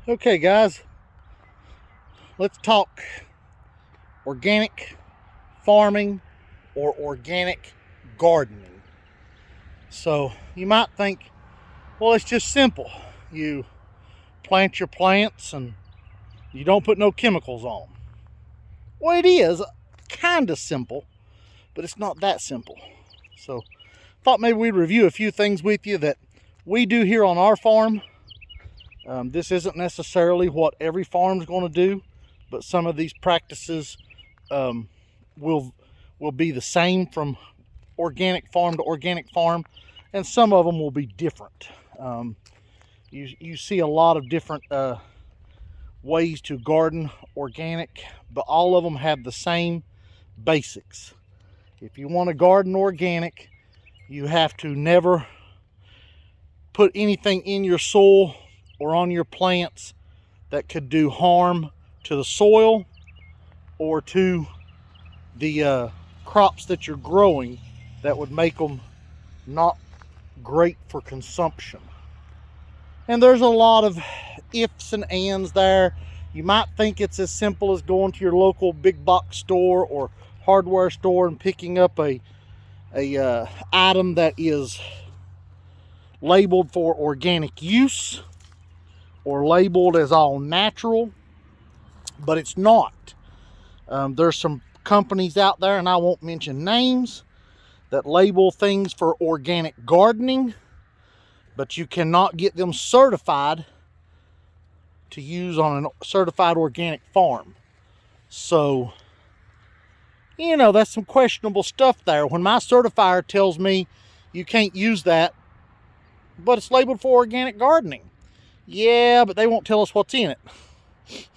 Okay guys, let's talk organic farming or organic gardening. So you might think, well, it's just simple. You plant your plants and you don't put no chemicals on. Well, it is kind of simple, but it's not that simple. So thought maybe we'd review a few things with you that we do here on our farm. This isn't necessarily what every farm's going to do, but some of these practices will be the same from organic farm to organic farm, and some of them will be different. You see a lot of different ways to garden organic, but all of them have the same basics. If you want to garden organic, you have to never put anything in your soil or on your plants that could do harm to the soil or to the crops that you're growing that would make them not great for consumption. And there's a lot of ifs and ands there. You might think it's as simple as going to your local big box store or hardware store and picking up a item that is labeled for organic use or labeled as all natural, but it's not. There's some companies out there, and I won't mention names, that label things for organic gardening, but you cannot get them certified to use on a certified organic farm. So, you know, that's some questionable stuff there. When my certifier tells me you can't use that, but it's labeled for organic gardening. Yeah, but they won't tell us what's in it.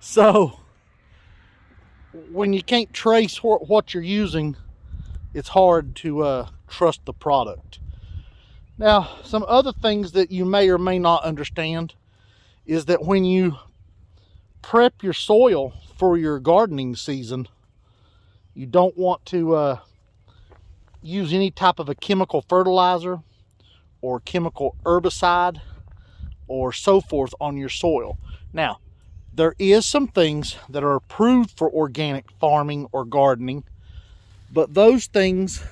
So, when you can't trace what you're using, it's hard to trust the product. Now, some other things that you may or may not understand is that when you prep your soil for your gardening season, you don't want to use any type of a chemical fertilizer or chemical herbicide or so forth on your soil. Now, there is some things that are approved for organic farming or gardening, but those things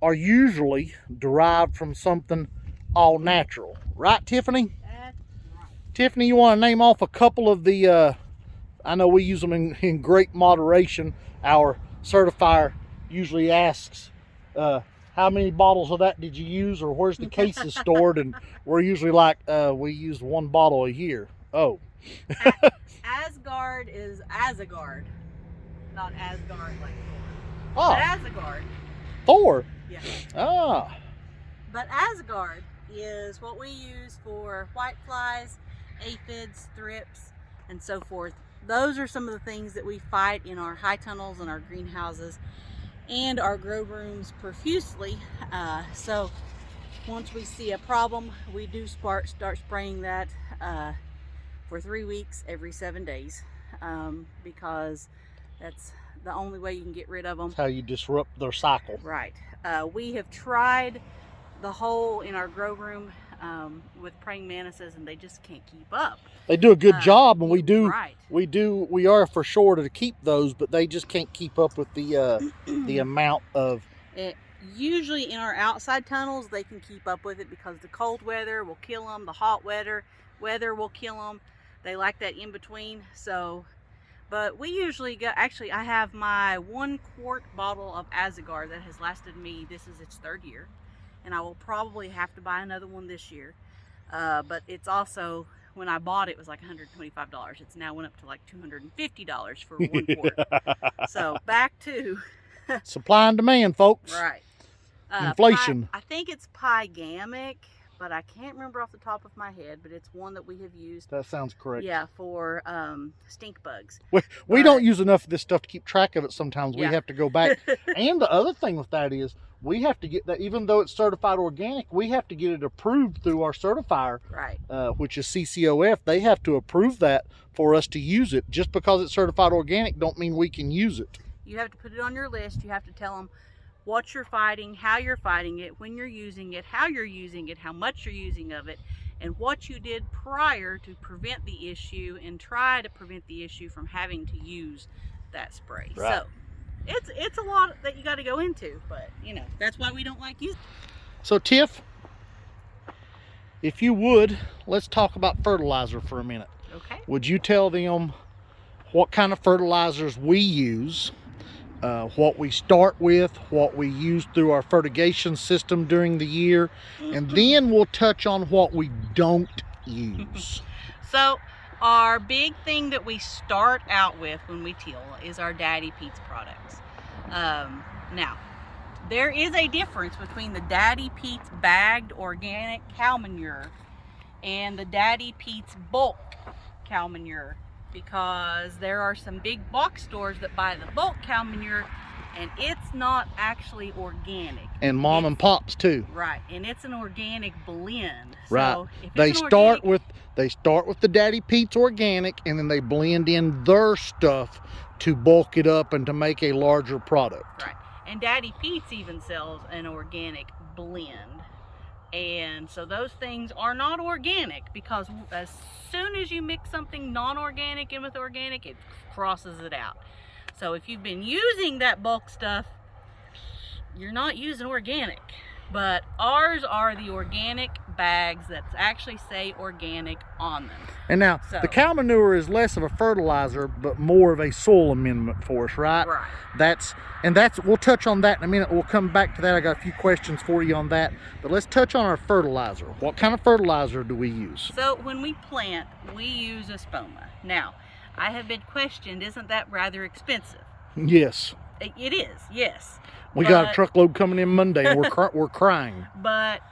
are usually derived from something all natural. Right, Tiffany? That's right. Tiffany, you want to name off a couple of the, I know we use them in great moderation. Our certifier usually asks, how many bottles of that did you use, or where's the cases stored? And we're usually like, we use one bottle a year. Oh. Asgard is Asgard, not Asgard like Thor. Oh. But Asgard. Thor? Yeah. Ah. But Asgard is what we use for whiteflies, aphids, thrips, and so forth. Those are some of the things that we fight in our high tunnels and our greenhouses and our grow rooms profusely. So once we see a problem, we do start spraying that for 3 weeks every 7 days, because that's the only way you can get rid of them. That's how you disrupt their cycle. Right. We have tried the whole in our grow room with praying mantises, and they just can't keep up. They do a good job, and we right. we are for sure to keep those, but they just can't keep up with the the amount of usually in our outside tunnels they can keep up with it, because the cold weather will kill them, the hot weather will kill them. They like that in between. So, but we usually go, actually I have my 1 quart bottle of Asgard that has lasted me, this is its 3rd year, and I will probably have to buy another one this year. But it's also, when I bought it was like $125. It's now went up to like $250 for 1 quart. So back to supply and demand, folks. right. Inflation. I think it's Pygamic, but I can't remember off the top of my head, but it's one that we have used. That sounds correct. Yeah, for stink bugs. We don't use enough of this stuff to keep track of it sometimes. Yeah. We have to go back. And the other thing with that is we have to get that, even though it's certified organic, we have to get it approved through our certifier, right? Which is CCOF. They have to approve that for us to use it. Just because it's certified organic don't mean we can use it. You have to put it on your list. You have to tell them what you're fighting, how you're fighting it, when you're using it, how you're using it, how much you're using of it, and what you did prior to prevent the issue and try to prevent the issue from having to use that spray. Right. So it's a lot that you got to go into, but you know, that's why we don't like using. So Tiff, if you would, let's talk about fertilizer for a minute. Okay. Would you tell them what kind of fertilizers we use, what we start with, what we use through our fertigation system during the year, and then we'll touch on what we don't use. So our big thing that we start out with when we till is our Daddy Pete's products. Now, there is a difference between the Daddy Pete's bagged organic cow manure and the Daddy Pete's bulk cow manure, because there are some big box stores that buy the bulk cow manure and it's not actually organic. And mom and pops too. Right, and it's an organic blend. Right. So if They it's an start organic, with the Daddy Pete's organic, and then they blend in their stuff to bulk it up and to make a larger product. right. And Daddy Pete's even sells an organic blend. And so those things are not organic, because as soon as you mix something non-organic in with organic, it crosses it out. So if you've been using that bulk stuff, you're not using organic. But ours are the organic bags that actually say organic on them. And now, So- the cow manure is less of a fertilizer, but more of a soil amendment for us, right? Right. We'll touch on that in a minute. We'll come back to that. I got a few questions for you on that. But let's touch on our fertilizer. What kind of fertilizer do we use? So when we plant, we use espoma. Now, I have been questioned, isn't that rather expensive? Yes. It is, yes. We got a truckload coming in Monday, and we're crying. But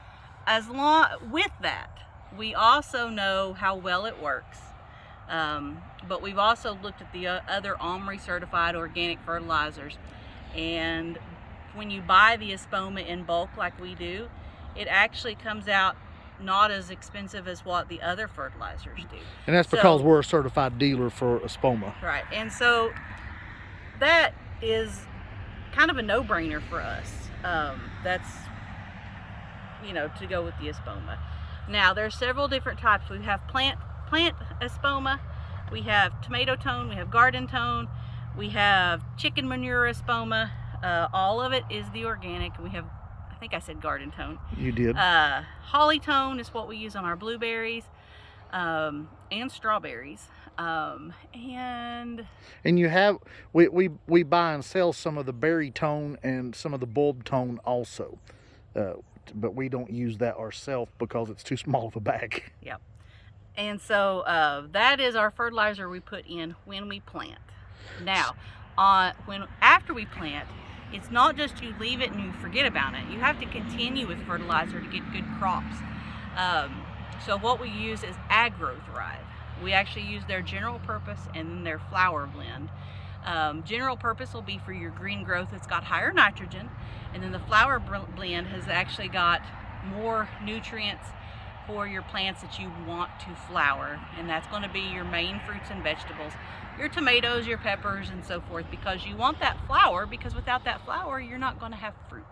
with that, we also know how well it works. But we've also looked at the other OMRI certified organic fertilizers, and when you buy the espoma in bulk like we do, it actually comes out not as expensive as what the other fertilizers do. And that's because we're a certified dealer for espoma. Right, and so that is kind of a no-brainer for us. That's, to go with the espoma. Now, there's several different types. We have plant espoma, we have tomato tone, we have garden tone, we have chicken manure espoma. All of it is the organic. We have, I think I said garden tone. You did. Holly tone is what we use on our blueberries and strawberries. And you have, we buy and sell some of the berry tone and some of the bulb tone also, but we don't use that ourselves because it's too small of a bag. Yep. And so that is our fertilizer we put in when we plant. Now, after we plant, it's not just you leave it and you forget about it. You have to continue with fertilizer to get good crops. So what we use is AgroThrive. We actually use their general purpose and then their flower blend. General purpose will be for your green growth. It's got higher nitrogen, and then the flower blend has actually got more nutrients for your plants that you want to flower, and that's going to be your main fruits and vegetables, your tomatoes, your peppers, and so forth, because you want that flower, because without that flower you're not going to have fruit.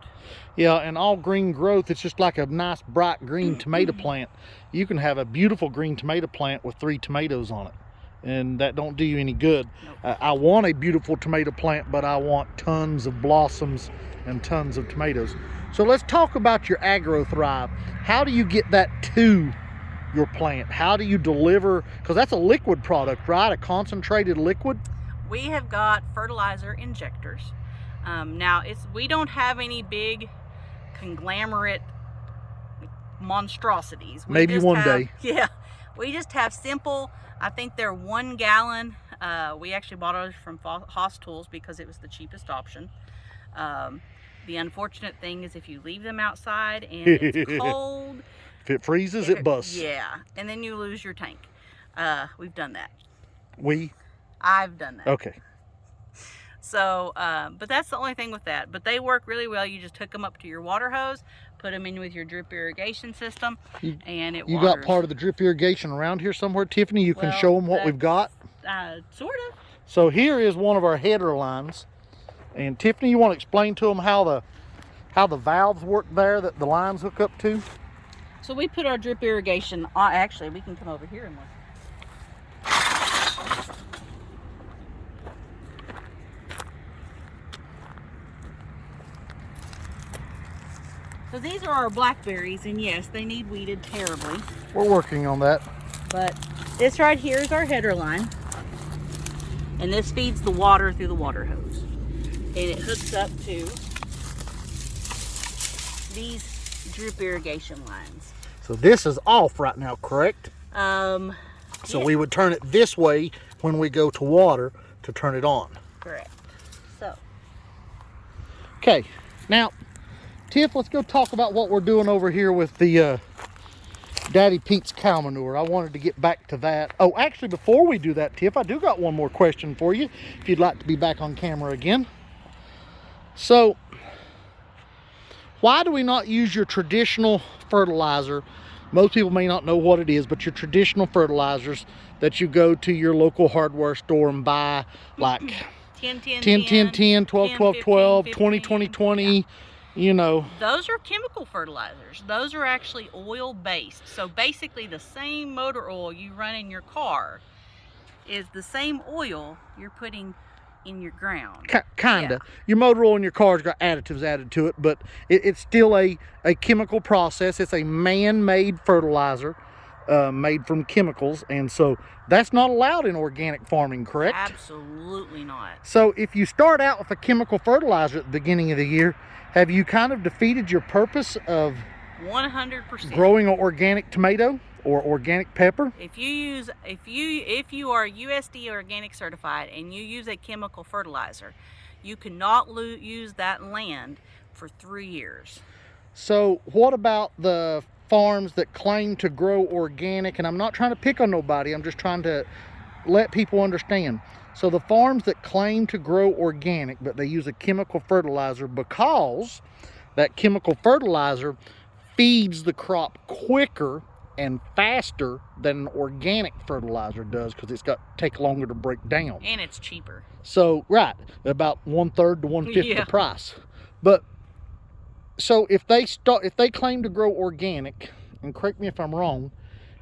Yeah, and all green growth, it's just like a nice bright green tomato plant. You can have a beautiful green tomato plant with 3 tomatoes on it, and that don't do you any good. Nope. I want a beautiful tomato plant, but I want tons of blossoms and tons of tomatoes. So let's talk about your AgroThrive. How do you get that to your plant? How do you deliver? Because that's a liquid product, right? A concentrated liquid. We have got fertilizer injectors. Now, we don't have any big conglomerate monstrosities. Maybe one day. Yeah, we just have simple, I think they're 1 gallon. We actually bought ours from Haas Tools because it was the cheapest option. The unfortunate thing is if you leave them outside and it's cold. If it freezes, it busts. Yeah, and then you lose your tank. We've done that. I've done that. Okay. So, but that's the only thing with that. But they work really well. You just hook them up to your water hose, put them in with your drip irrigation system, and it waters. You got part of the drip irrigation around here somewhere, Tiffany? You can show them what we've got? Sort of. So here is one of our header lines. And Tiffany, you want to explain to them how the valves work there that the lines hook up to? So we put our drip irrigation on. Actually, we can come over here and look. So these are our blackberries, and yes, they need weeded terribly. We're working on that. But this right here is our header line. And this feeds the water through the water hose. And it hooks up to these drip irrigation lines. So this is off right now, correct? So yeah. We would turn it this way when we go to water to turn it on. Correct. So. Okay, now, Tiff, let's go talk about what we're doing over here with the Daddy Pete's cow manure. I wanted to get back to that. Oh, actually, before we do that, Tiff, I do got one more question for you, if you'd like to be back on camera again. So, why do we not use your traditional fertilizer? Most people may not know what it is, but your traditional fertilizers that you go to your local hardware store and buy, like 10, 10, 10, 10, 10, 12, 10, 12, 15, 12, 15, 20, 20, 20, yeah. You know. Those are chemical fertilizers. Those are actually oil-based. So basically the same motor oil you run in your car is the same oil you're putting in your ground. Kinda. Yeah. Your motor oil in your car's got additives added to it, but it's still a chemical process. It's a man-made fertilizer made from chemicals, and so that's not allowed in organic farming, correct? Absolutely not. So if you start out with a chemical fertilizer at the beginning of the year, have you kind of defeated your purpose of 100% growing an organic tomato or organic pepper? If you are USDA organic certified and you use a chemical fertilizer, you cannot use that land for 3 years. So what about the farms that claim to grow organic? And I'm not trying to pick on nobody, I'm just trying to let people understand. So the farms that claim to grow organic, but they use a chemical fertilizer because that chemical fertilizer feeds the crop quicker and faster than an organic fertilizer does, because it's got to take longer to break down. And it's cheaper. So, right, about 1/3 to 1/5 Yeah. the price. But so if they claim to grow organic, and correct me if I'm wrong,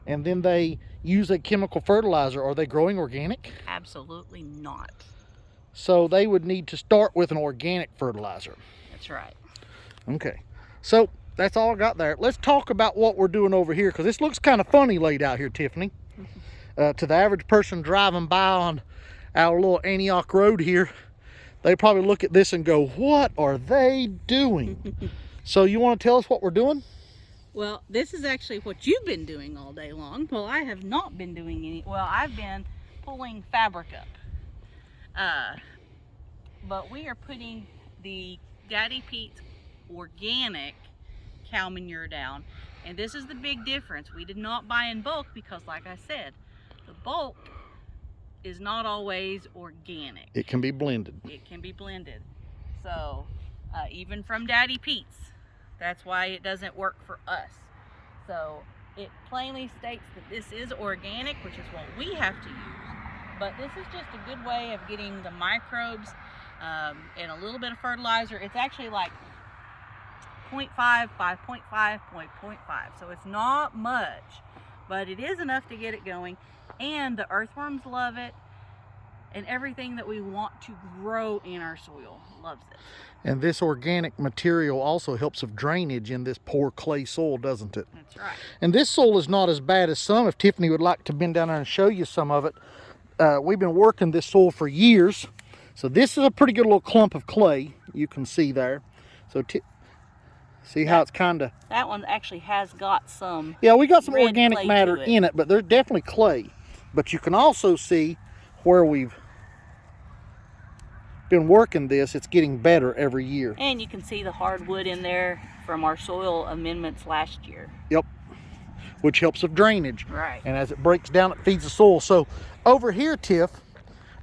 and then they use a chemical fertilizer, are they growing organic? Absolutely not. So they would need to start with an organic fertilizer. That's right. Okay, so that's all I got there. Let's talk about what we're doing over here, because this looks kind of funny laid out here, Tiffany. To the average person driving by on our little Antioch Road here, they probably look at this and go, what are they doing? So you want to tell us what we're doing? Well, this is actually what you've been doing all day long. Well, I have not been doing any. Well, I've been pulling fabric up. But we are putting the Daddy Pete's organic cow manure down. And this is the big difference. We did not buy in bulk because, like I said, the bulk is not always organic. It can be blended. It can be blended. So, even from Daddy Pete's, that's why it doesn't work for us. So it plainly states that this is organic, which is what we have to use. But this is just a good way of getting the microbes and a little bit of fertilizer. It's actually like 0.5 by 0.5 by 0.5. So it's not much, but it is enough to get it going. And the earthworms love it. And everything that we want to grow in our soil loves it. And this organic material also helps with drainage in this poor clay soil, doesn't it? That's right. And this soil is not as bad as some. If Tiffany would like to bend down there and show you some of it. We've been working this soil for years. So this is a pretty good little clump of clay, you can see there. So see how it's kind of... That one actually has got some... Yeah, we got some organic clay matter in it, but there's definitely clay. But you can also see where we've been working this, it's getting better every year. And you can see the hardwood in there from our soil amendments last year. Yep, which helps with drainage. Right. And as it breaks down, it feeds the soil. So over here, Tiff,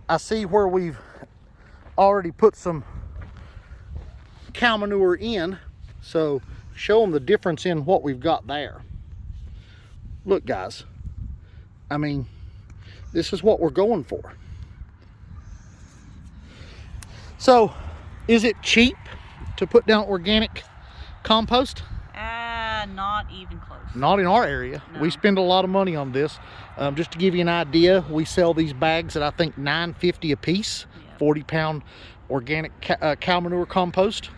I see where we've already put some cow manure in. So show them the difference in what we've got there. Look, guys, I mean, this is what we're going for. So, is it cheap to put down organic compost? Not even close. Not in our area. No. We spend a lot of money on this. Just to give you an idea, we sell these bags at I think $9.50 a piece. Yep. 40-pound organic cow manure compost.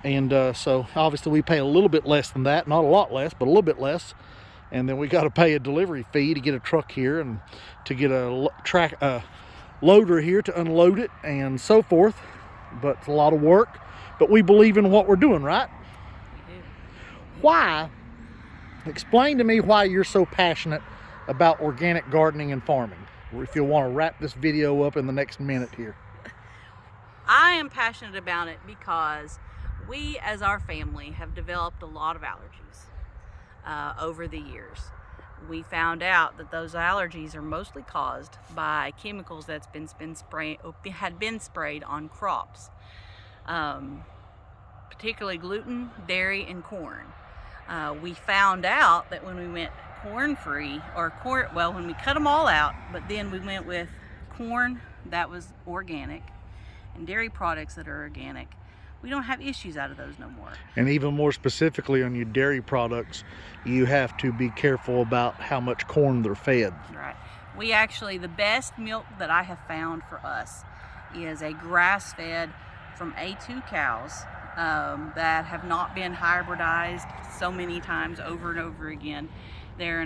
And so obviously we pay a little bit less than that. Not a lot less, but a little bit less. And then we got to pay a delivery fee to get a truck here and to get a loader here to unload it and so forth. But it's a lot of work. But we believe in what we're doing, right? We do. Why? Explain to me why you're so passionate about organic gardening and farming. If you'll want to wrap this video up in the next minute here. I am passionate about it because we, as our family, have developed a lot of allergies over the years. We found out that those allergies are mostly caused by chemicals that's had been sprayed on crops, particularly gluten, dairy, and corn. We found out that when we went corn-free, when we cut them all out, but then we went with corn that was organic and dairy products that are organic, we don't have issues out of those no more. And even more specifically on your dairy products, you have to be careful about how much corn they're fed. Right. We actually, the best milk that I have found for us is a grass-fed from A2 cows that have not been hybridized so many times over and over again. They're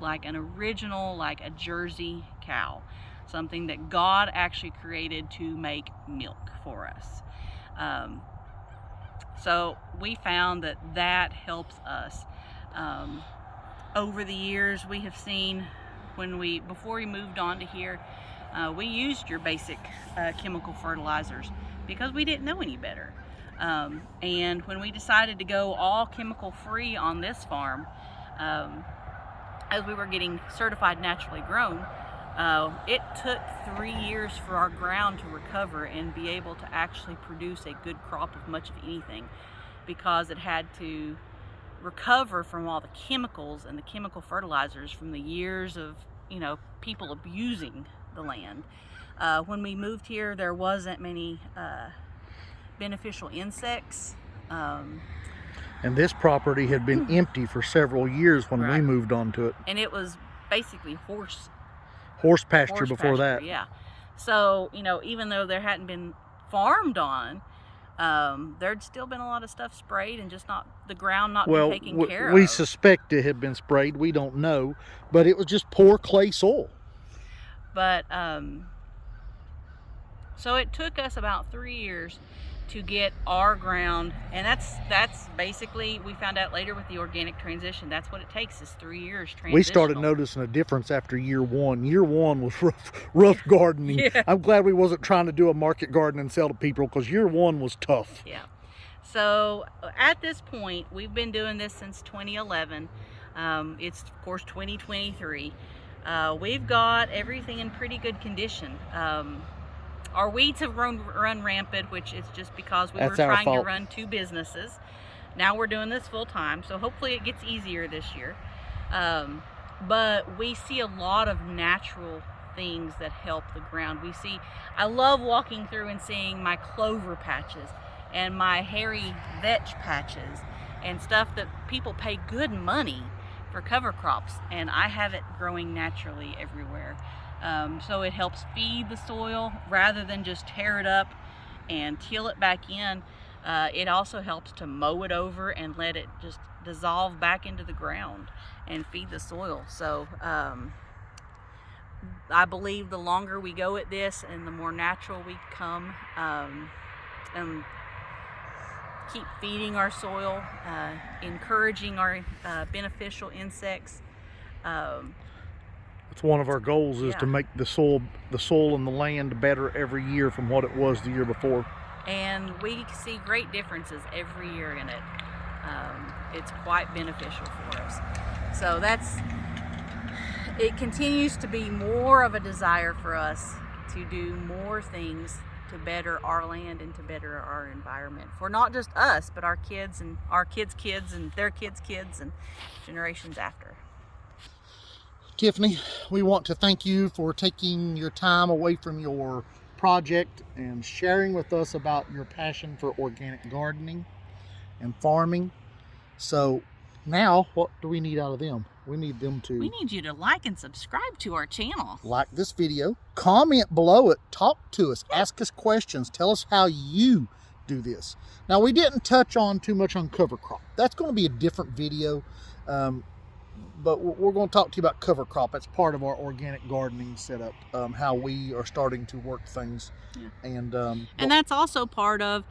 like an original, like a Jersey cow, something that God actually created to make milk for us. So we found that helps us. Over the years, we have seen before we moved on to here, we used your basic chemical fertilizers because we didn't know any better. And when we decided to go all chemical free on this farm, as we were getting certified naturally grown, it took 3 years for our ground to recover and be able to actually produce a good crop of much of anything, because it had to recover from all the chemicals and the chemical fertilizers from the years of people abusing the land. When we moved here, there wasn't many beneficial insects. And this property had been empty for several years when we moved on to it. And it was basically horse pasture before that. Yeah. So, even though there hadn't been farmed on, there'd still been a lot of stuff sprayed and just the ground not been taken care of. We suspect it had been sprayed. We don't know, but it was just poor clay soil. But so it took us about 3 years to get our ground, and that's basically, we found out later with the organic transition, that's what it takes, is 3 years transitional. We started noticing a difference after year one. Year one was rough gardening. Yeah. I'm glad we wasn't trying to do a market garden and sell to people, because year one was tough. Yeah. So at this point, we've been doing this since 2011. It's of course 2023. We've got everything in pretty good condition. Our weeds have run rampant, which is just because we were trying to run 2 businesses. Now we're doing this full time, so hopefully it gets easier this year. But we see a lot of natural things that help the ground. I love walking through and seeing my clover patches and my hairy vetch patches and stuff that people pay good money for cover crops, and I have it growing naturally everywhere. So it helps feed the soil rather than just tear it up and till it back in. It also helps to mow it over and let it just dissolve back into the ground and feed the soil. So I believe the longer we go at this and the more natural we come, and keep feeding our soil, encouraging our beneficial insects. It's one of our goals is to make the soil and the land better every year from what it was the year before. And we see great differences every year in it. It's quite beneficial for us. So it continues to be more of a desire for us to do more things to better our land and to better our environment for not just us, but our kids and our kids' kids and their kids' kids and generations after. Tiffany, we want to thank you for taking your time away from your project and sharing with us about your passion for organic gardening and farming. So Now, what do we need out of them? We need them to We need you to like and subscribe to our channel. like this video, comment below it, talk to us, ask us questions, tell us how you do this. Now, we didn't touch on too much on cover crop. That's going to be a different video, but we're going to talk to you about cover crop. That's part of our organic gardening setup, how we are starting to work things. Yeah. And that's also part of,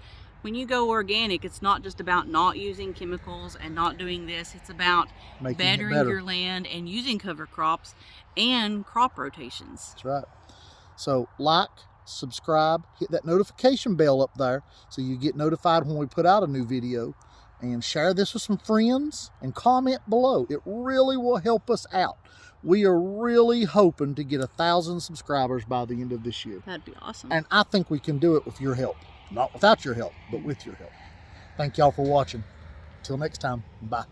when you go organic, it's not just about not using chemicals and not doing this. It's about bettering your land and using cover crops and crop rotations. That's right. So like, subscribe, hit that notification bell up there so you get notified when we put out a new video, and share this with some friends and comment below. It really will help us out. We are really hoping to get 1,000 subscribers by the end of this year. That'd be awesome. And I think we can do it with your help. Not without your help, but with your help. Thank y'all for watching. Till next time, bye.